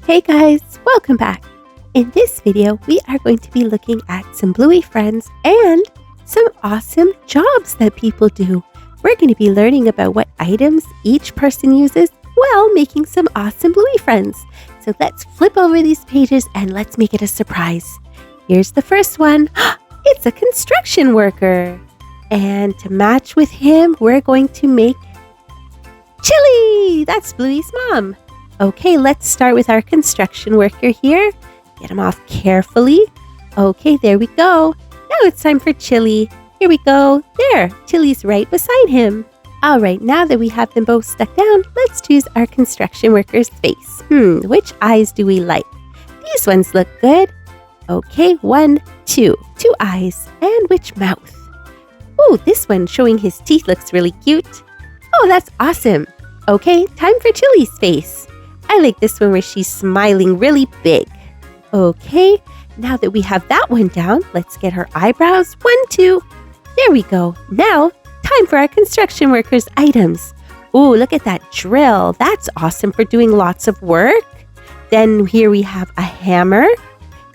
Hey guys, welcome back. In this video, we are going to be looking at some Bluey friends and some awesome jobs that people do. We're going to be learning about what items each person uses while making some awesome Bluey friends. So let's flip over these pages and let's make it a surprise. Here's the first one. It's a construction worker. And to match with him, we're going to make Chili. That's Bluey's mom. Okay, let's start with our construction worker here. Get him off carefully. Okay, there we go. Now it's time for Chili. Here we go. There, Chili's right beside him. All right, now that we have them both stuck down, let's choose our construction worker's face. Which eyes do we like? These ones look good. Okay, 1, 2. 2 eyes. And which mouth? Oh, this one showing his teeth looks really cute. Oh, that's awesome. Okay, time for Chili's face. I like this one where she's smiling really big. Okay, now that we have that one down, let's get her eyebrows. 1, 2. There we go. Now, time for our construction workers' items. Ooh, look at that drill. That's awesome for doing lots of work. Then here we have a hammer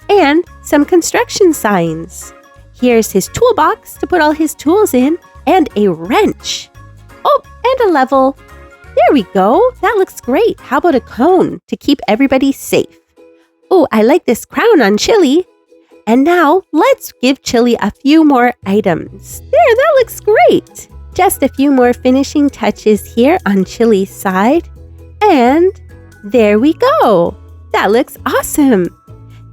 and some construction signs. Here's his toolbox to put all his tools in and a wrench. Oh, and a level. There we go. That looks great. How about a cone to keep everybody safe? Oh, I like this crown on Chili. And now let's give Chili a few more items. There, that looks great. Just a few more finishing touches here on Chili's side. And there we go. That looks awesome.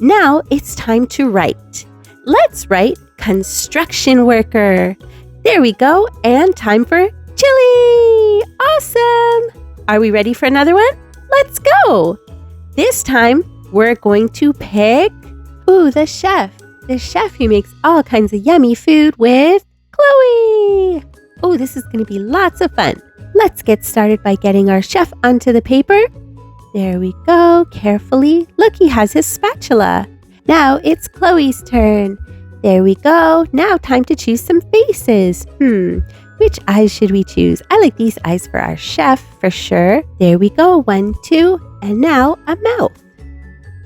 Now it's time to write. Let's write construction worker. There we go. And time for Chili! Awesome! Are we ready for another one? Let's go! This time, we're going to pick, the chef. The chef who makes all kinds of yummy food with Chloe! Oh, this is going to be lots of fun. Let's get started by getting our chef onto the paper. There we go, carefully. Look, he has his spatula. Now it's Chloe's turn. There we go. Now time to choose some faces. Which eyes should we choose? I like these eyes for our chef, for sure. There we go. 1, 2, and now a mouth.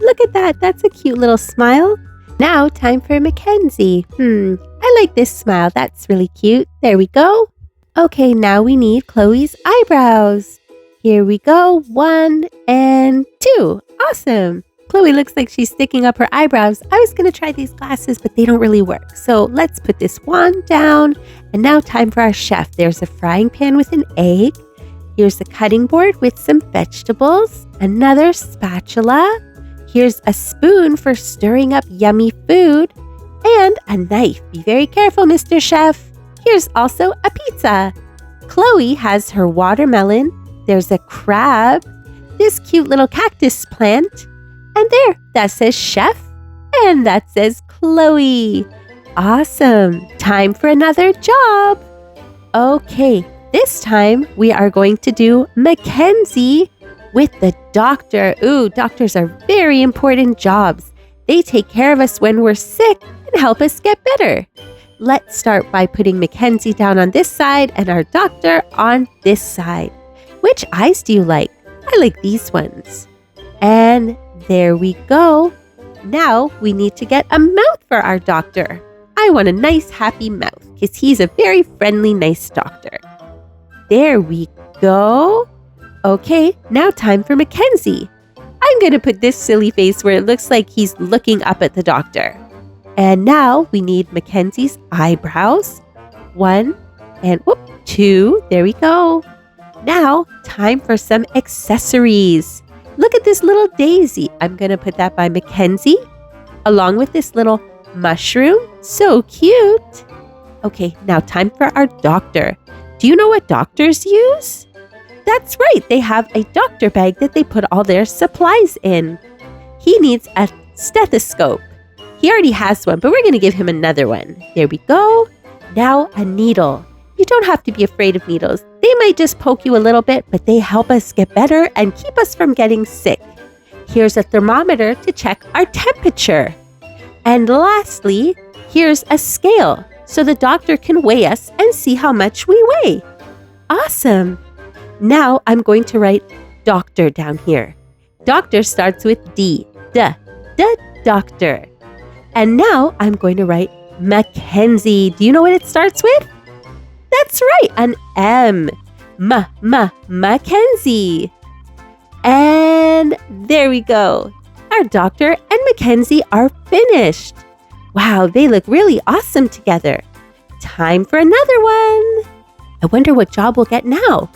Look at that. That's a cute little smile. Now, time for Mackenzie. I like this smile. That's really cute. There we go. Okay, now we need Chloe's eyebrows. Here we go. 1 and 2. Awesome. Chloe looks like she's sticking up her eyebrows. I was going to try these glasses, but they don't really work. So let's put this wand down. And now time for our chef. There's a frying pan with an egg. Here's a cutting board with some vegetables. Another spatula. Here's a spoon for stirring up yummy food. And a knife. Be very careful, Mr. Chef. Here's also a pizza. Chloe has her watermelon. There's a crab. This cute little cactus plant. And there, that says chef, and that says Chloe. Awesome. Time for another job. Okay, this time we are going to do Mackenzie with the doctor. Ooh, doctors are very important jobs. They take care of us when we're sick and help us get better. Let's start by putting Mackenzie down on this side and our doctor on this side. Which eyes do you like? I like these ones. And there we go. Now we need to get a mouth for our doctor. I want a nice happy mouth because he's a very friendly, nice doctor. There we go. Okay, now time for Mackenzie. I'm going to put this silly face where it looks like he's looking up at the doctor. And now we need Mackenzie's eyebrows. 1 and 2. There we go. Now time for some accessories. Look at this little daisy. I'm going to put that by Mackenzie, along with this little mushroom. So cute. Okay, now time for our doctor. Do you know what doctors use? That's right. They have a doctor bag that they put all their supplies in. He needs a stethoscope. He already has one, but we're going to give him another one. There we go. Now a needle. You don't have to be afraid of needles. They might just poke you a little bit, but they help us get better and keep us from getting sick. Here's a thermometer to check our temperature. And lastly, here's a scale so the doctor can weigh us and see how much we weigh. Awesome. Now I'm going to write doctor down here. Doctor starts with D. Doctor. And now I'm going to write Mackenzie. Do you know what it starts with? That's right, an M. Mackenzie. And there we go. Our doctor and Mackenzie are finished. Wow, they look really awesome together. Time for another one. I wonder what job we'll get now.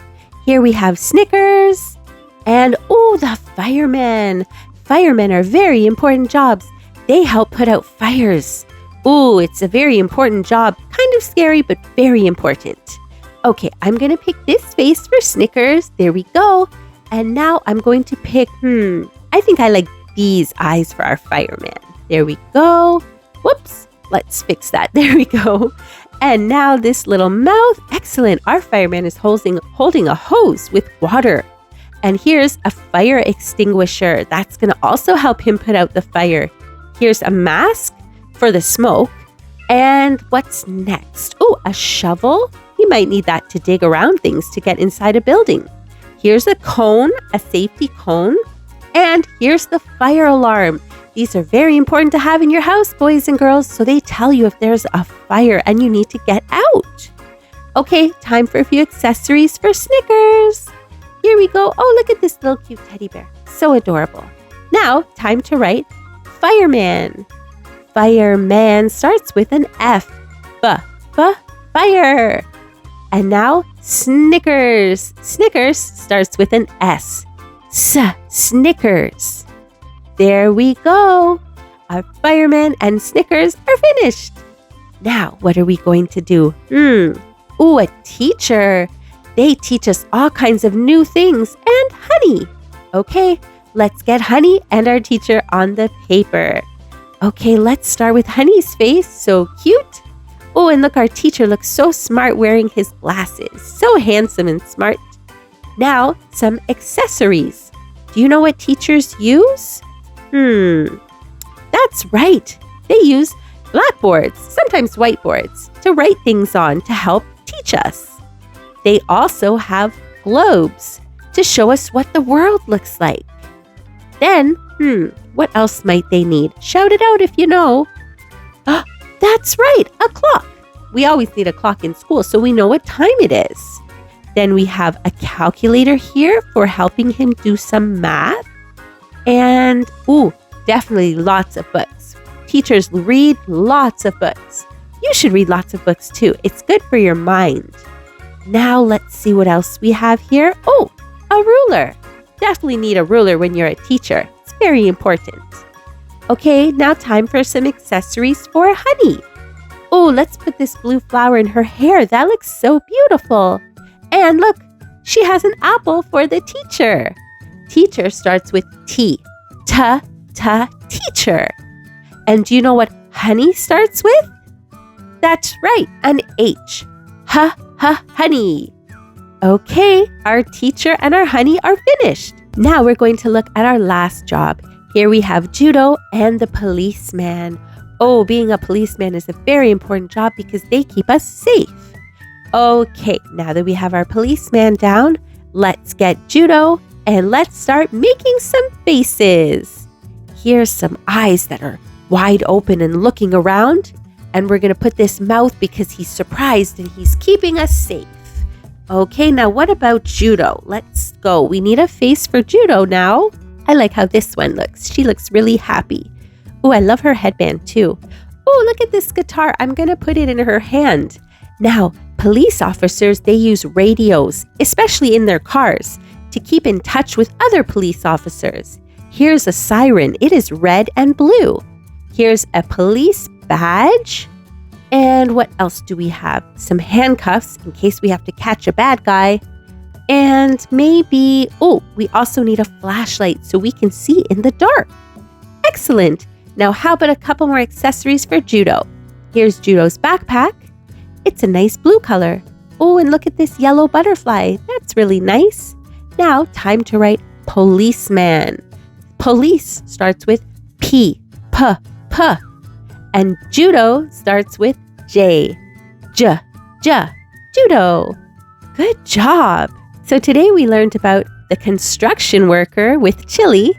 Here we have Snickers and, the firemen. Firemen are very important jobs. They help put out fires. It's a very important job. Kind of scary, but very important. Okay, I'm going to pick this face for Snickers. There we go. And now I'm going to pick, I think I like these eyes for our fireman. There we go. Whoops. Let's fix that. There we go. And now this little mouth. Excellent. Our fireman is holding a hose with water. And here's a fire extinguisher. That's going to also help him put out the fire. Here's a mask for the smoke. And what's next? A shovel. He might need that to dig around things to get inside a building. Here's a cone, a safety cone. And here's the fire alarm. These are very important to have in your house, boys and girls, so they tell you if there's a fire and you need to get out. Okay, time for a few accessories for Snickers. Here we go. Look at this little cute teddy bear. So adorable. Now, time to write fireman. Fireman starts with an F. Fire. And now, Snickers. Snickers starts with an S. Snickers. There we go. Our fireman and Snickers are finished. Now, what are we going to do? A teacher. They teach us all kinds of new things and honey. Okay, let's get Honey and our teacher on the paper. Okay, let's start with Honey's face. So cute. And look, our teacher looks so smart wearing his glasses. So handsome and smart. Now, some accessories. Do you know what teachers use? That's right. They use blackboards, sometimes whiteboards, to write things on to help teach us. They also have globes to show us what the world looks like. Then, what else might they need? Shout it out if you know. That's right, a clock. We always need a clock in school so we know what time it is. Then we have a calculator here for helping him do some math. And, definitely lots of books. Teachers read lots of books. You should read lots of books too. It's good for your mind. Now let's see what else we have here. A ruler. Definitely need a ruler when you're a teacher. It's very important. Okay, now time for some accessories for Honey. Let's put this blue flower in her hair. That looks so beautiful. And look, she has an apple for the teacher. Teacher starts with T. Teacher. And do you know what Honey starts with? That's right, an H. Honey. Okay, our teacher and our Honey are finished. Now we're going to look at our last job. Here we have judo and the policeman. Being a policeman is a very important job because they keep us safe. Okay, now that we have our policeman down, let's get judo and let's start making some faces. Here's some eyes that are wide open and looking around. And we're going to put this mouth because he's surprised and he's keeping us safe. Okay, now what about judo? Let's go. We need a face for judo now. I like how this one looks. She looks really happy. I love her headband too. Look at this guitar. I'm going to put it in her hand. Now, police officers, they use radios, especially in their cars, to keep in touch with other police officers. Here's a siren. It is red and blue. Here's a police badge. And what else do we have? Some handcuffs in case we have to catch a bad guy. And maybe, we also need a flashlight so we can see in the dark. Excellent. Now, how about a couple more accessories for judo? Here's judo's backpack. It's a nice blue color. And look at this yellow butterfly. That's really nice. Now, time to write policeman. Police starts with P. And judo starts with J. Judo. Good job. So today we learned about the construction worker with Chili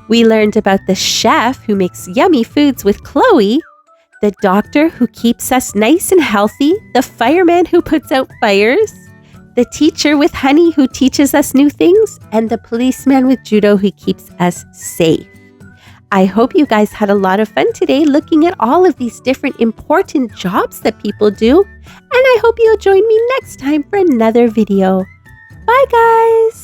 We learned about the chef who makes yummy foods with Chloe, the doctor who keeps us nice and healthy, the fireman who puts out fires, the teacher with honey who teaches us new things, and the policeman with judo who keeps us safe. I hope you guys had a lot of fun today looking at all of these different important jobs that people do, and I hope you'll join me next time for another video. Bye, guys!